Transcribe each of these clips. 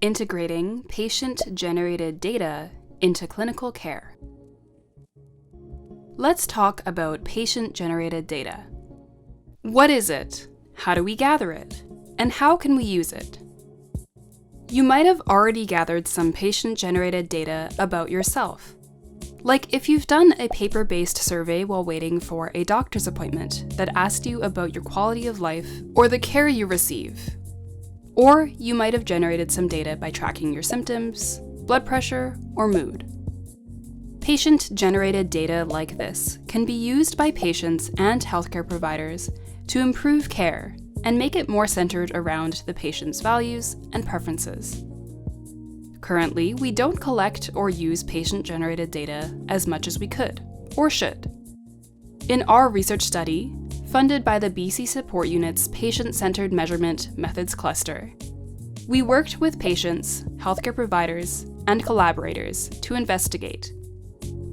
integrating patient-generated data into clinical care. Let's talk about patient-generated data. What is it? How do we gather it? And how can we use it? You might have already gathered some patient-generated data about yourself. Like if you've done a paper-based survey while waiting for a doctor's appointment that asked you about your quality of life or the care you receive. Or you might have generated some data by tracking your symptoms, blood pressure, or mood. Patient-generated data like this can be used by patients and healthcare providers to improve care and make it more centered around the patient's values and preferences. Currently, we don't collect or use patient-generated data as much as we could, or should. In our research study, funded by the BC Support Unit's Patient-Centered Measurement Methods Cluster, we worked with patients, healthcare providers, and collaborators to investigate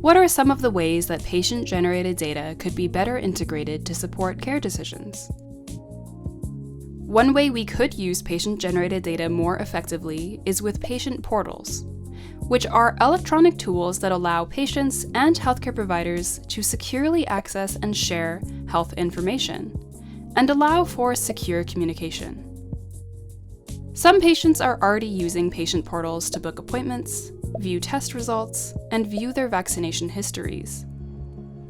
what are some of the ways that patient-generated data could be better integrated to support care decisions. One way we could use patient-generated data more effectively is with patient portals, which are electronic tools that allow patients and healthcare providers to securely access and share health information, and allow for secure communication. Some patients are already using patient portals to book appointments, view test results, and view their vaccination histories.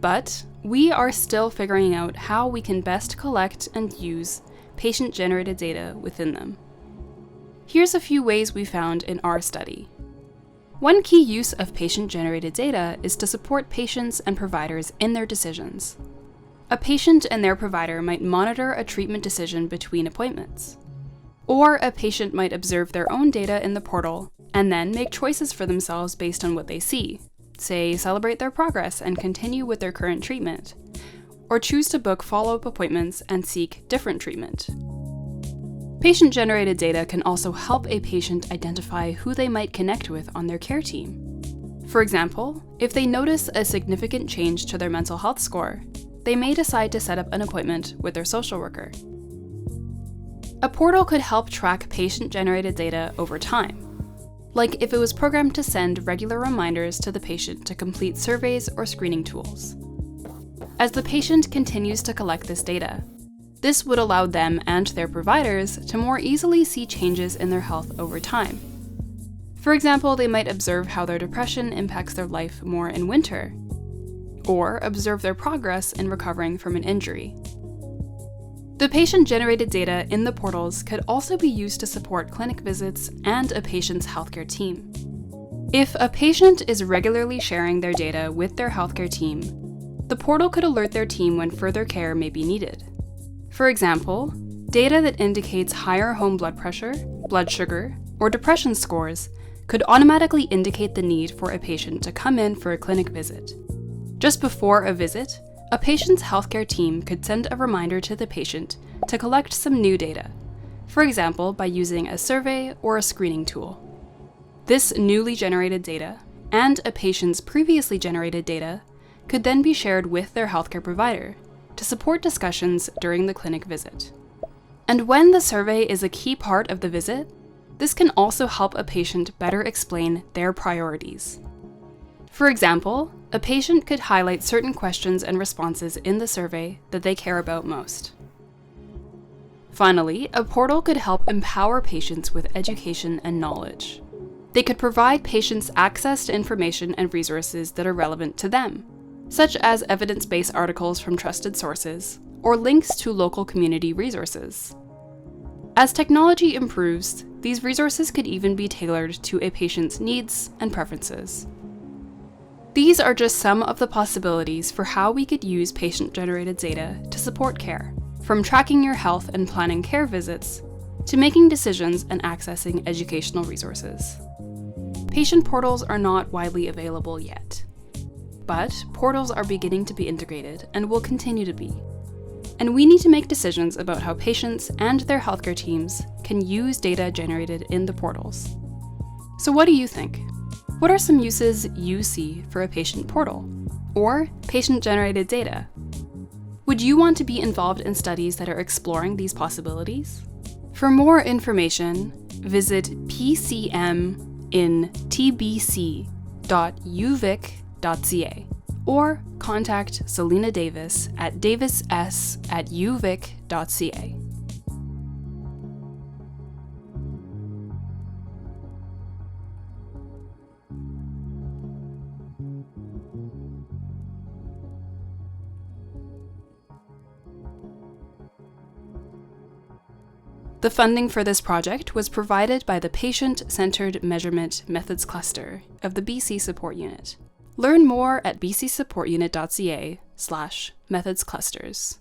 But we are still figuring out how we can best collect and use patient-generated data within them. Here's a few ways we found in our study. One key use of patient-generated data is to support patients and providers in their decisions. A patient and their provider might monitor a treatment decision between appointments. Or a patient might observe their own data in the portal and then make choices for themselves based on what they see, say celebrate their progress and continue with their current treatment, or choose to book follow-up appointments and seek different treatment. Patient-generated data can also help a patient identify who they might connect with on their care team. For example, if they notice a significant change to their mental health score, they may decide to set up an appointment with their social worker. A portal could help track patient-generated data over time, like if it was programmed to send regular reminders to the patient to complete surveys or screening tools. As the patient continues to collect this data, this would allow them and their providers to more easily see changes in their health over time. For example, they might observe how their depression impacts their life more in winter, or observe their progress in recovering from an injury. The patient-generated data in the portals could also be used to support clinic visits and a patient's healthcare team. If a patient is regularly sharing their data with their healthcare team, the portal could alert their team when further care may be needed. For example, data that indicates higher home blood pressure, blood sugar, or depression scores could automatically indicate the need for a patient to come in for a clinic visit. Just before a visit, a patient's healthcare team could send a reminder to the patient to collect some new data, for example, by using a survey or a screening tool. This newly generated data, and a patient's previously generated data, could then be shared with their healthcare provider to support discussions during the clinic visit. And when the survey is a key part of the visit, this can also help a patient better explain their priorities. For example, a patient could highlight certain questions and responses in the survey that they care about most. Finally, a portal could help empower patients with education and knowledge. They could provide patients access to information and resources that are relevant to them, such as evidence-based articles from trusted sources, or links to local community resources. As technology improves, these resources could even be tailored to a patient's needs and preferences. These are just some of the possibilities for how we could use patient-generated data to support care, from tracking your health and planning care visits, to making decisions and accessing educational resources. Patient portals are not widely available yet. But portals are beginning to be integrated and will continue to be. And we need to make decisions about how patients and their healthcare teams can use data generated in the portals. So what do you think? What are some uses you see for a patient portal or patient-generated data? Would you want to be involved in studies that are exploring these possibilities? For more information, visit pcminTBC.uvic.ca or contact Selena Davis at davis@uvic.ca. The funding for this project was provided by the Patient-Centered Measurement Methods Cluster of the BC Support Unit. Learn more at bcsupportunit.ca/methodsclusters.